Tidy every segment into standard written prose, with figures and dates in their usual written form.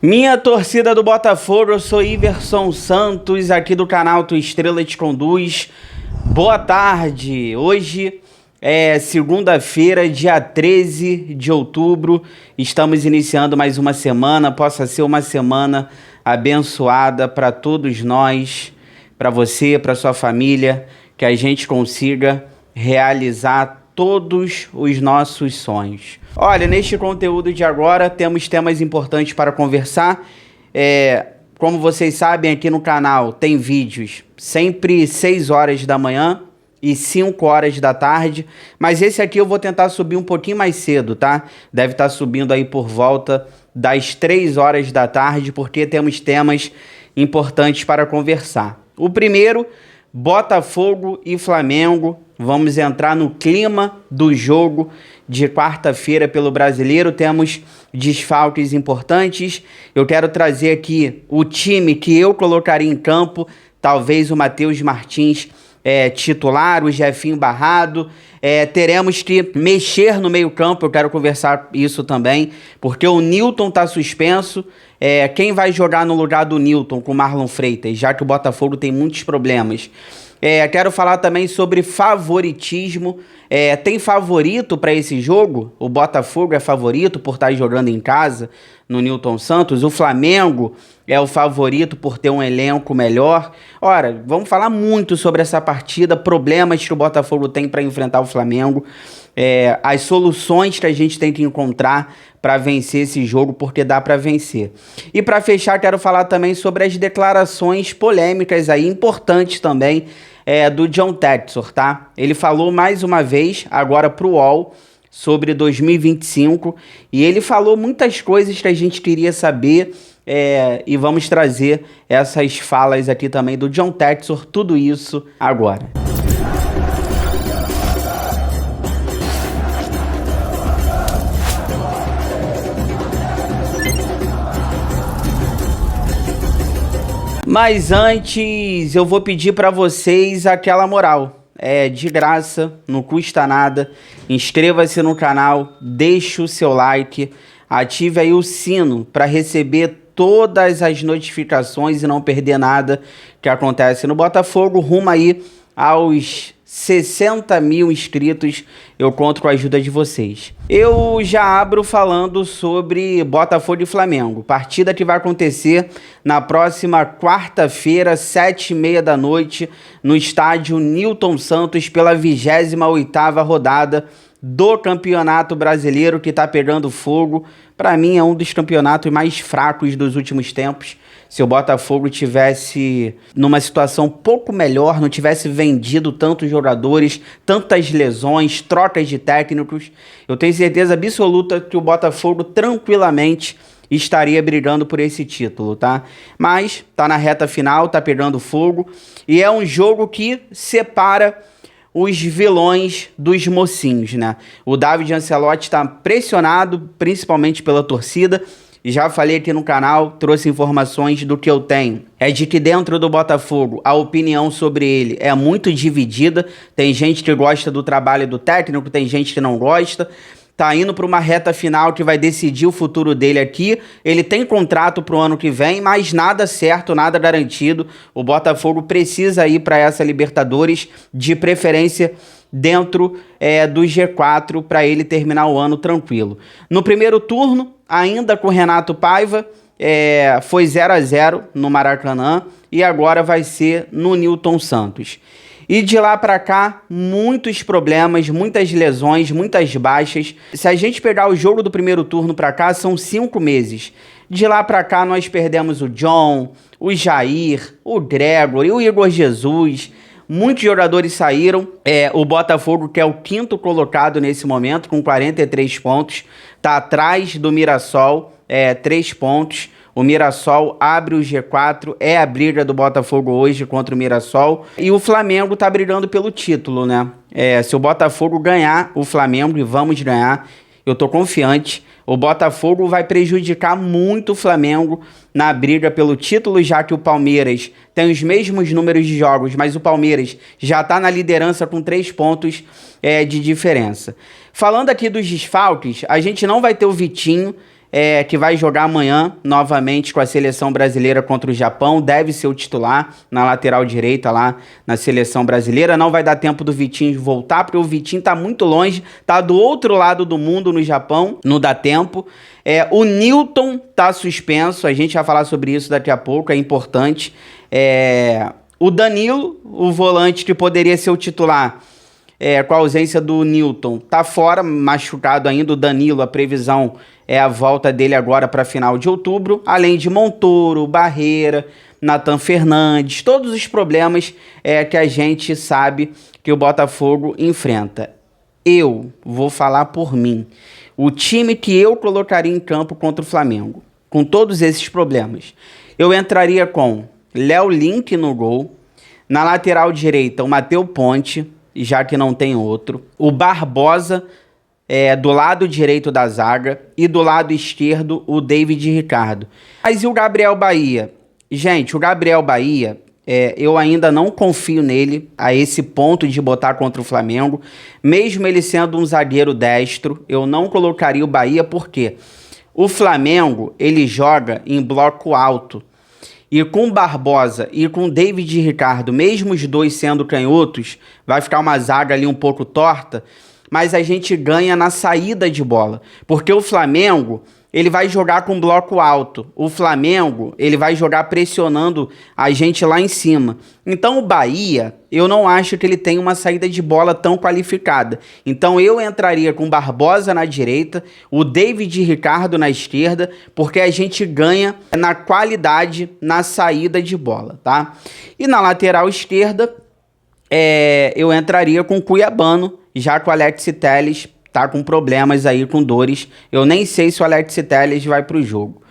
Minha torcida do Botafogo, eu sou Iverson Santos, aqui do canal Tua Estrela Te Conduz. Boa tarde, hoje é segunda-feira, dia 13 de outubro, estamos iniciando mais uma semana, possa ser uma semana abençoada para todos nós, para você, para sua família, que a gente consiga realizar todos os nossos sonhos. Olha, neste conteúdo de agora temos temas importantes para conversar. Como vocês sabem, aqui no canal tem vídeos sempre 6 horas da manhã e 5 horas da tarde, mas esse aqui eu vou tentar subir um pouquinho mais cedo, tá? Deve estar subindo aí por volta das 3 horas da tarde, porque temos temas importantes para conversar. O primeiro, Botafogo e Flamengo. Vamos entrar no clima do jogo de quarta-feira pelo Brasileiro. Temos desfalques importantes. Eu quero trazer aqui o time que eu colocaria em campo. Talvez o Matheus Martins titular, o Jefinho Barrado. Teremos que mexer no meio-campo. Eu quero conversar isso também, porque o Nilton está suspenso. Quem vai jogar no lugar do Nilton com o Marlon Freitas, já que o Botafogo tem muitos problemas? Quero falar também sobre favoritismo. Tem favorito para esse jogo? O Botafogo é favorito por estar jogando em casa no Nilton Santos. O Flamengo é o favorito por ter um elenco melhor. Ora, vamos falar muito sobre essa partida, problemas que o Botafogo tem para enfrentar o Flamengo, as soluções que a gente tem que encontrar para vencer esse jogo, porque dá para vencer. E para fechar, quero falar também sobre as declarações polêmicas aí, importantes também, do John Textor, tá? Ele falou mais uma vez, agora pro UOL, sobre 2025, e ele falou muitas coisas que a gente queria saber, e vamos trazer essas falas aqui também do John Textor, tudo isso agora. Mas antes, eu vou pedir para vocês aquela moral. De graça, não custa nada. Inscreva-se no canal, deixe o seu like, ative aí o sino para receber todas as notificações e não perder nada que acontece no Botafogo. Rumo aí aos 60 mil inscritos, eu conto com a ajuda de vocês. Eu já abro falando sobre Botafogo e Flamengo, partida que vai acontecer na próxima quarta-feira, 7h30 da noite, no estádio Nilton Santos, pela 28ª rodada do Campeonato Brasileiro, que tá pegando fogo. Para mim é um dos campeonatos mais fracos dos últimos tempos. Se o Botafogo tivesse numa situação um pouco melhor, não tivesse vendido tantos jogadores, tantas lesões, trocas de técnicos, eu tenho certeza absoluta que o Botafogo tranquilamente estaria brigando por esse título, tá? Mas tá na reta final, tá pegando fogo, e é um jogo que separa os vilões dos mocinhos, né? O David Ancelotti está pressionado, principalmente pela torcida. Já falei aqui no canal, trouxe informações do que eu tenho. É de que dentro do Botafogo a opinião sobre ele é muito dividida. Tem gente que gosta do trabalho do técnico, tem gente que não gosta. Tá indo para uma reta final que vai decidir o futuro dele aqui. Ele tem contrato para o ano que vem, mas nada certo, nada garantido. O Botafogo precisa ir para essa Libertadores, de preferência dentro do G4, para ele terminar o ano tranquilo. No primeiro turno, ainda com o Renato Paiva, foi 0-0 no Maracanã, e agora vai ser no Nilton Santos. E de lá para cá, muitos problemas, muitas lesões, muitas baixas. Se a gente pegar o jogo do primeiro turno para cá, são 5 meses. De lá para cá, nós perdemos o John, o Jair, o Gregory, o Igor Jesus. Muitos jogadores saíram. O Botafogo, que é o 5º colocado nesse momento, com 43 pontos, está atrás do Mirassol, 3 pontos. O Mirassol abre o G4, é a briga do Botafogo hoje contra o Mirassol. E o Flamengo tá brigando pelo título, né? Se o Botafogo ganhar o Flamengo, e vamos ganhar, eu tô confiante, o Botafogo vai prejudicar muito o Flamengo na briga pelo título, já que o Palmeiras tem os mesmos números de jogos, mas o Palmeiras já tá na liderança com 3 pontos de diferença. Falando aqui dos desfalques, a gente não vai ter o Vitinho, que vai jogar amanhã novamente com a seleção brasileira contra o Japão, deve ser o titular na lateral direita lá na seleção brasileira. Não vai dar tempo do Vitinho voltar, porque o Vitinho tá muito longe, tá do outro lado do mundo no Japão, não dá tempo. O Nilton tá suspenso, a gente vai falar sobre isso daqui a pouco, é importante. O Danilo, o volante que poderia ser o titular, com a ausência do Nilton, tá fora, machucado ainda. O Danilo, a previsão é a volta dele agora para final de outubro, além de Montoro, Barreira, Nathan Fernandes, todos os problemas que a gente sabe que o Botafogo enfrenta. Eu vou falar por mim. O time que eu colocaria em campo contra o Flamengo, com todos esses problemas, eu entraria com Léo Link no gol, na lateral direita o Matheus Ponte, já que não tem outro, o Barbosa do lado direito da zaga e do lado esquerdo o David Ricardo. Mas e o Gabriel Bahia? Gente, o Gabriel Bahia, eu ainda não confio nele a esse ponto de botar contra o Flamengo, mesmo ele sendo um zagueiro destro, eu não colocaria o Bahia porque o Flamengo, ele joga em bloco alto. E com Barbosa e com David Ricardo, mesmo os dois sendo canhotos, vai ficar uma zaga ali um pouco torta, mas a gente ganha na saída de bola. Porque o Flamengo, ele vai jogar com bloco alto. O Flamengo, ele vai jogar pressionando a gente lá em cima. Então o Bahia, eu não acho que ele tem uma saída de bola tão qualificada. Então eu entraria com Barbosa na direita, o David Ricardo na esquerda, porque a gente ganha na qualidade na saída de bola, tá? E na lateral esquerda, eu entraria com Cuiabano, já que o Alex Telles tá com problemas aí, com dores. Eu nem sei se o Alex Telles vai pro jogo.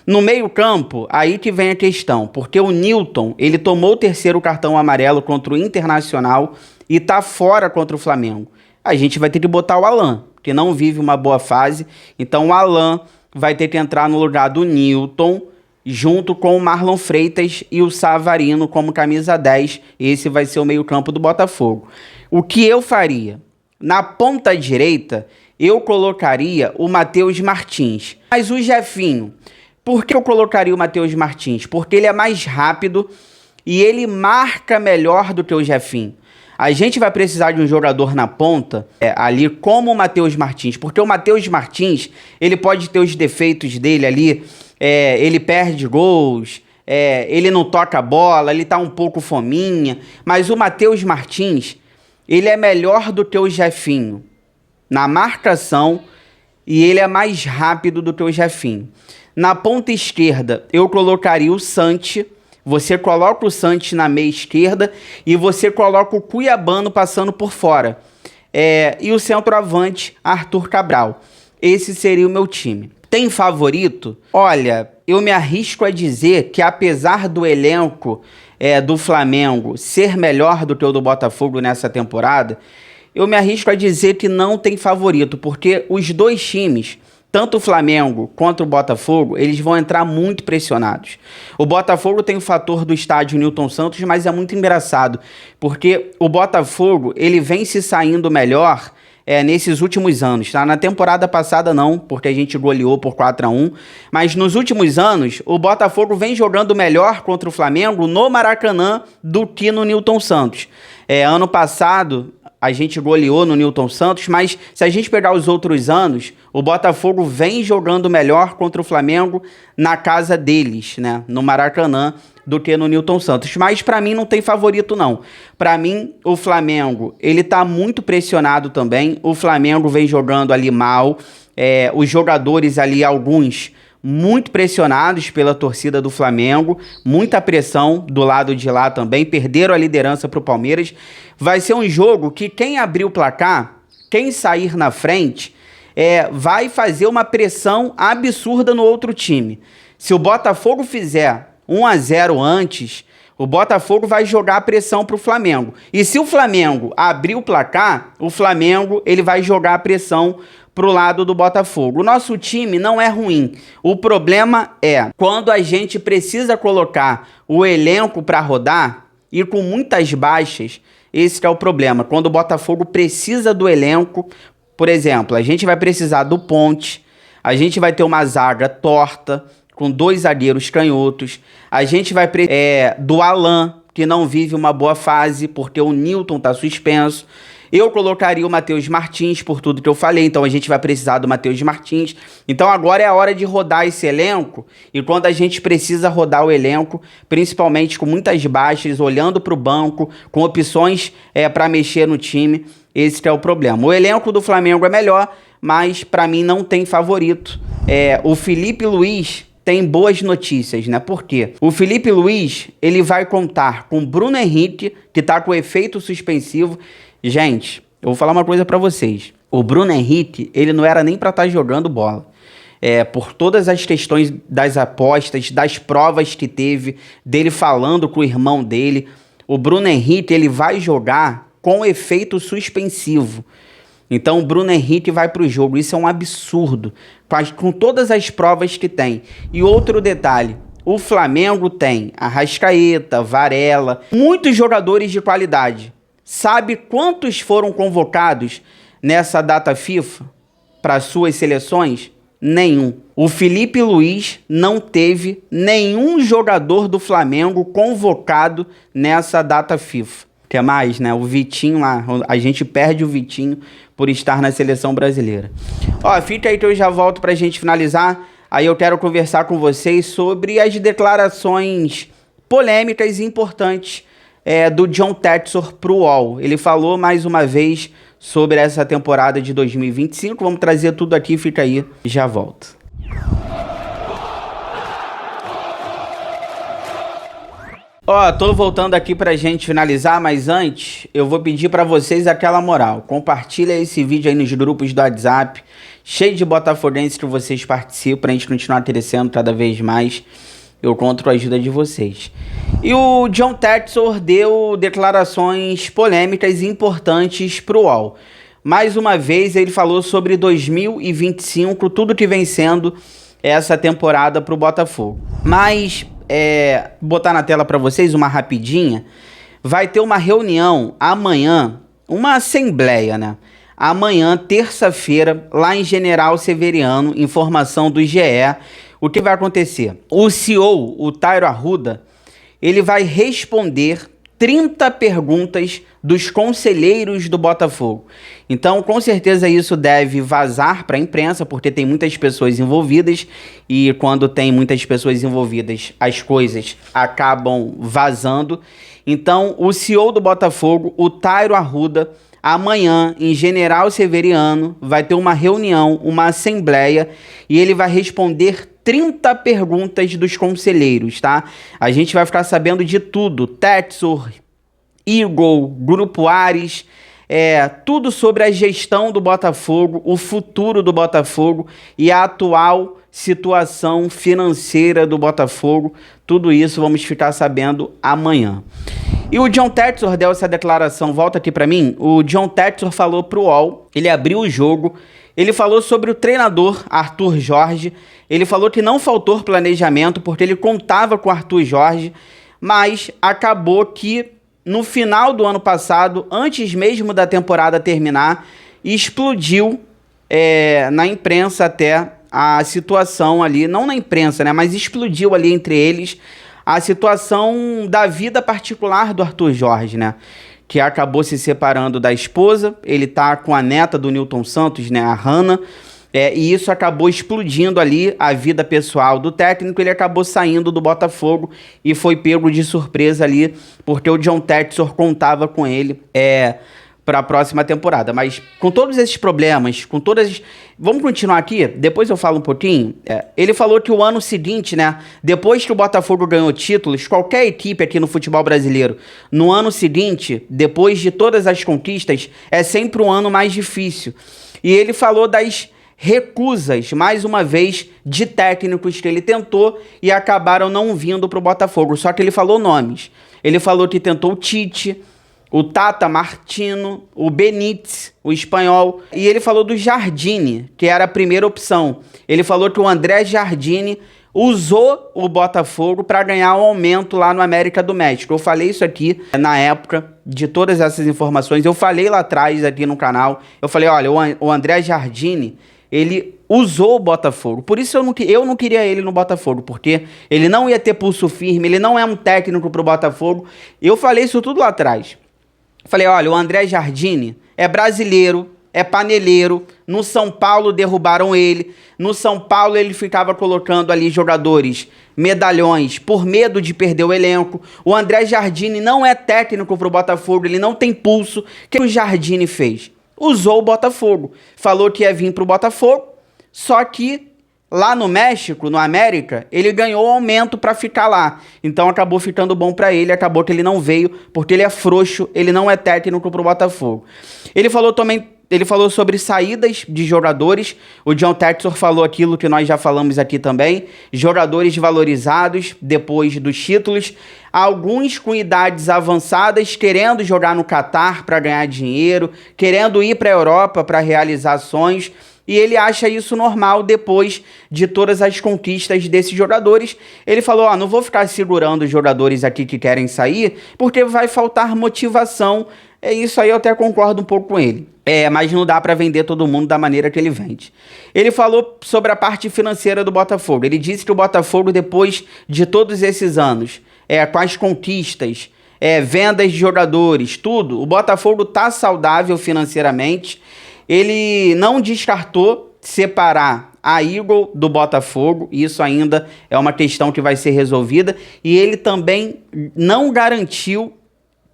No meio campo, aí que vem a questão, porque o Nilton, ele tomou o terceiro cartão amarelo contra o Internacional e tá fora contra o Flamengo. A gente vai ter que botar o Alan, que não vive uma boa fase, então o Alan vai ter que entrar no lugar do Nilton, junto com o Marlon Freitas e o Savarino como camisa 10. Esse vai ser o meio campo do Botafogo. O que eu faria? Na ponta direita, eu colocaria o Matheus Martins. Mas o Jefinho, por que eu colocaria o Matheus Martins? Porque ele é mais rápido e ele marca melhor do que o Jefinho. A gente vai precisar de um jogador na ponta, ali como o Matheus Martins. Porque o Matheus Martins, ele pode ter os defeitos dele ali, ele perde gols, ele não toca a bola, ele tá um pouco fominha. Mas o Matheus Martins, ele é melhor do que o Jefinho na marcação e ele é mais rápido do que o Jefinho. Na ponta esquerda, eu colocaria o Santi. Você coloca o Santi na meia esquerda e você coloca o Cuiabano passando por fora. E o centroavante, Arthur Cabral. Esse seria o meu time. Tem favorito? Olha, eu me arrisco a dizer que apesar do elenco do Flamengo ser melhor do que o do Botafogo nessa temporada, eu me arrisco a dizer que não tem favorito, porque os dois times, tanto o Flamengo quanto o Botafogo, eles vão entrar muito pressionados. O Botafogo tem o fator do estádio Nilton Santos, mas é muito engraçado, porque o Botafogo, ele vem se saindo melhor nesses últimos anos, tá? Na temporada passada não, porque a gente goleou por 4-1, mas nos últimos anos o Botafogo vem jogando melhor contra o Flamengo no Maracanã do que no Nilton Santos. Ano passado a gente goleou no Nilton Santos, mas se a gente pegar os outros anos, o Botafogo vem jogando melhor contra o Flamengo na casa deles, né, no Maracanã, do que no Nilton Santos. Mas para mim não tem favorito não. Para mim o Flamengo, ele tá muito pressionado também. O Flamengo vem jogando ali mal. Os jogadores ali, alguns muito pressionados pela torcida do Flamengo, muita pressão do lado de lá também, perderam a liderança para o Palmeiras. Vai ser um jogo que quem abrir o placar, quem sair na frente, vai fazer uma pressão absurda no outro time. Se o Botafogo fizer 1-0 antes, o Botafogo vai jogar a pressão para o Flamengo. E se o Flamengo abrir o placar, o Flamengo ele vai jogar a pressão pro lado do Botafogo. O nosso time não é ruim. O problema é quando a gente precisa colocar o elenco para rodar e com muitas baixas, esse é o problema. Quando o Botafogo precisa do elenco, por exemplo, a gente vai precisar do Ponte, A gente vai ter uma zaga torta, com 2 zagueiros canhotos. A gente vai do Alan, que não vive uma boa fase, porque o Nilton tá suspenso. Eu colocaria o Matheus Martins por tudo que eu falei, então a gente vai precisar do Matheus Martins. Então agora é a hora de rodar esse elenco, e quando a gente precisa rodar o elenco, principalmente com muitas baixas, olhando para o banco, com opções para mexer no time, esse que é o problema. O elenco do Flamengo é melhor, mas para mim não tem favorito. O Felipe Luiz tem boas notícias, né? Por quê? O Felipe Luiz, ele vai contar com Bruno Henrique, que tá com efeito suspensivo. Gente, eu vou falar uma coisa pra vocês. O Bruno Henrique, ele não era nem pra estar jogando bola. Por todas as questões das apostas, das provas que teve, dele falando com o irmão dele, o Bruno Henrique, ele vai jogar com efeito suspensivo. Então o Bruno Henrique vai para o jogo. Isso é um absurdo, com todas as provas que tem. E outro detalhe, o Flamengo tem Arrascaeta, Varela, muitos jogadores de qualidade. Sabe quantos foram convocados nessa data FIFA para suas seleções? Nenhum. O Felipe Luiz não teve nenhum jogador do Flamengo convocado nessa data FIFA. Que mais, né? O Vitinho lá, a gente perde o Vitinho por estar na seleção brasileira. Ó, fica aí que eu já volto pra gente finalizar. Aí eu quero conversar com vocês sobre as declarações polêmicas e importantes do John Textor pro UOL. Ele falou mais uma vez sobre essa temporada de 2025. Vamos trazer tudo aqui, fica aí, já volto. Ó, tô voltando aqui pra gente finalizar, mas antes eu vou pedir pra vocês aquela moral. Compartilha esse vídeo aí nos grupos do WhatsApp, cheio de botafoguenses que vocês participam, pra gente continuar crescendo cada vez mais. Eu conto com a ajuda de vocês. E o John Textor deu declarações polêmicas e importantes pro UOL. Mais uma vez ele falou sobre 2025, tudo que vem sendo essa temporada pro Botafogo. Mas botar na tela para vocês uma rapidinha. Vai ter uma reunião amanhã, uma assembleia, né? Amanhã, terça-feira, lá em General Severiano, informação do GE. O que vai acontecer? O CEO, o Tairo Arruda, ele vai responder 30 perguntas dos conselheiros do Botafogo. Então, com certeza isso deve vazar para a imprensa, porque tem muitas pessoas envolvidas, e quando tem muitas pessoas envolvidas, as coisas acabam vazando. Então, o CEO do Botafogo, o Tairo Arruda, amanhã, em General Severiano, vai ter uma reunião, uma assembleia, e ele vai responder 30 perguntas dos conselheiros, tá? A gente vai ficar sabendo de tudo. Textor, Eagle, Grupo Ares, tudo sobre a gestão do Botafogo, o futuro do Botafogo e a atual situação financeira do Botafogo. Tudo isso vamos ficar sabendo amanhã. E o John Textor deu essa declaração, volta aqui pra mim. O John Textor falou pro UOL, ele abriu o jogo, ele falou sobre o treinador Arthur Jorge, ele falou que não faltou planejamento porque ele contava com o Arthur Jorge, mas acabou que no final do ano passado, antes mesmo da temporada terminar, explodiu na imprensa até a situação ali, não na imprensa, né, mas explodiu ali entre eles a situação da vida particular do Arthur Jorge, né, que acabou se separando da esposa, ele tá com a neta do Nilton Santos, né, a Hannah, e isso acabou explodindo ali a vida pessoal do técnico. Ele acabou saindo do Botafogo e foi pego de surpresa ali, porque o John Textor contava com ele para a próxima temporada. Mas com todos esses problemas, com todas... Vamos continuar aqui? Depois eu falo um pouquinho. Ele falou que o ano seguinte, né, depois que o Botafogo ganhou títulos, qualquer equipe aqui no futebol brasileiro, no ano seguinte, depois de todas as conquistas, é sempre um ano mais difícil. E ele falou das recusas, mais uma vez, de técnicos que ele tentou e acabaram não vindo para o Botafogo. Só que ele falou nomes. Ele falou que tentou o Tite, o Tata Martino, o Benítez, o espanhol. E ele falou do Jardine, que era a primeira opção. Ele falou que o André Jardine usou o Botafogo para ganhar um aumento lá no América do México. Eu falei isso aqui na época de todas essas informações. Eu falei lá atrás aqui no canal. Eu falei, olha, o André Jardine... ele usou o Botafogo. Por isso eu não queria ele no Botafogo, porque ele não ia ter pulso firme, ele não é um técnico pro Botafogo. Eu falei isso tudo lá atrás. Falei, olha, o André Jardine é brasileiro, é paneleiro. No São Paulo derrubaram ele. No São Paulo ele ficava colocando ali jogadores medalhões por medo de perder o elenco. O André Jardine não é técnico pro Botafogo, ele não tem pulso. O que o Jardine fez? Usou o Botafogo. Falou que ia vir pro Botafogo, só que lá no México, no América, ele ganhou aumento para ficar lá. Então acabou ficando bom para ele, acabou que ele não veio, porque ele é frouxo, ele não é técnico pro Botafogo. Ele falou sobre saídas de jogadores. O John Textor falou aquilo que nós já falamos aqui também. Jogadores valorizados depois dos títulos. Alguns com idades avançadas querendo jogar no Catar para ganhar dinheiro, querendo ir para a Europa para realizar sonhos. E ele acha isso normal depois de todas as conquistas desses jogadores. Ele falou, ó, não vou ficar segurando os jogadores aqui que querem sair, porque vai faltar motivação. É isso aí, eu até concordo um pouco com ele. Mas não dá para vender todo mundo da maneira que ele vende. Ele falou sobre a parte financeira do Botafogo. Ele disse que o Botafogo, depois de todos esses anos, com as conquistas, vendas de jogadores, tudo, o Botafogo tá saudável financeiramente. Ele não descartou separar a Eagle do Botafogo, isso ainda é uma questão que vai ser resolvida, e ele também não garantiu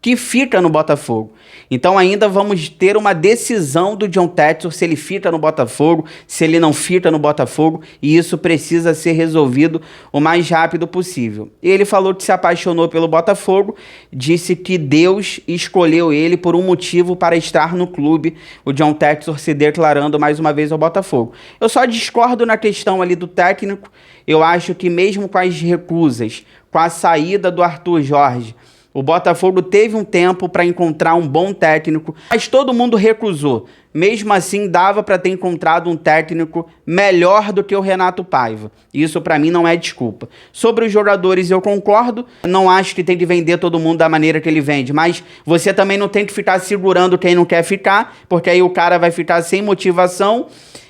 que fica no Botafogo. Então ainda vamos ter uma decisão do John Textor se ele fica no Botafogo, se ele não fica no Botafogo, e isso precisa ser resolvido o mais rápido possível. Ele falou que se apaixonou pelo Botafogo, disse que Deus escolheu ele por um motivo para estar no clube, o John Textor se declarando mais uma vez ao Botafogo. Eu só discordo na questão ali do técnico. Eu acho que mesmo com as recusas, com a saída do Arthur Jorge, o Botafogo teve um tempo para encontrar um bom técnico, mas todo mundo recusou. Mesmo assim, dava para ter encontrado um técnico melhor do que o Renato Paiva. Isso para mim não é desculpa. Sobre os jogadores eu concordo, não acho que tem que vender todo mundo da maneira que ele vende, mas você também não tem que ficar segurando quem não quer ficar, porque aí o cara vai ficar sem motivação.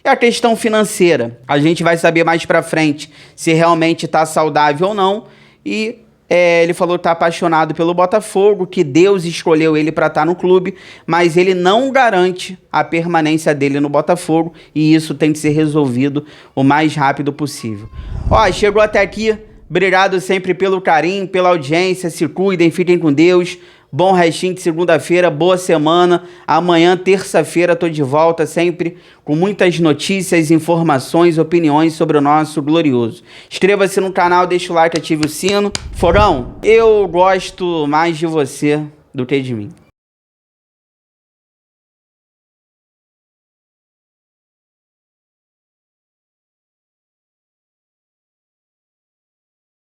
É a questão financeira. A gente vai saber mais para frente se realmente está saudável ou não. E ele falou que está apaixonado pelo Botafogo, que Deus escolheu ele para estar no clube, mas ele não garante a permanência dele no Botafogo, e isso tem que ser resolvido o mais rápido possível. Ó, chegou até aqui, obrigado sempre pelo carinho, pela audiência, se cuidem, fiquem com Deus. Bom restinho de segunda-feira, boa semana. Amanhã, terça-feira, tô de volta sempre com muitas notícias, informações, opiniões sobre o nosso glorioso. Inscreva-se no canal, deixa o like, ative o sino. Forão, eu gosto mais de você do que de mim.